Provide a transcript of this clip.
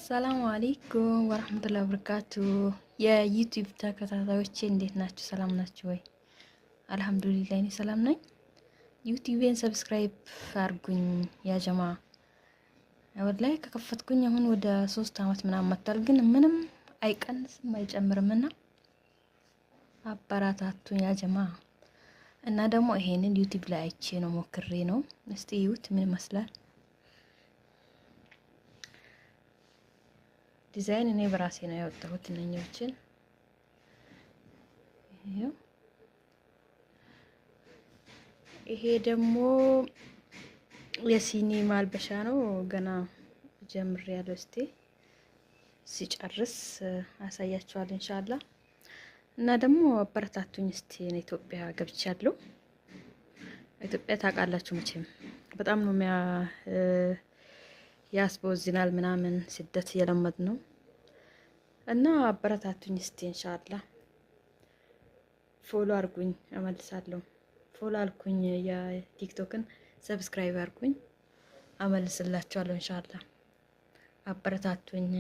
ሰላም አለይኩም ወራህመቱላሂ ወበረካቱ። የዩቲዩብ ተከታታዮቼ እንዴት ናችሁ? ሰላም ናችሁ ወይ? አልሐምዱሊላህ እኔ ሰላም ነኝ። ዩቲዩቤን ሰብስክራይብ አርጉኝ ያ ጀማ። ወላሂ ከከፈትኩኝ አሁን ወደ 3 አመት ምናምን መጥቷል፣ ግን ምንም አይቀንስም አይጨምርምና አበራታቱኝ ያ ጀማ። እና ደግሞ ይሄንን ዩቲዩብ ላይ አይቼ ነው ሞክሬ ነው። እስቲ ዩት ምን ይመስላል ዲዛይን እኔ በራሴ ነው ያወጣሁት። እነኞችን ይሄ ደግሞ የሲኒ ማልበሻ ነው። ገና ጀምሬያለሁ። እስቲ ሲጨርስ አሳያችኋለሁ ኢንሻአላህ። እና ደግሞ አበረታቱኝ እስቲ። እኔ ኢትዮጵያ ገብቻለሁ። ኢትዮጵያ ታውቃላችሁ መቼም በጣም ነው ያስቦዝናል ምናምን ስደት እየለመድ ነው እና አበረታቱኝ እስቲ ኢንሻአላህ። ፎሎ አርጉኝ አመልሳለሁ። ፎሎ አልኩኝ የቲክቶክን ሰብስክራይብ አርጉኝ አመልስላችኋለሁ ኢንሻአላህ። አበረታቱኝ።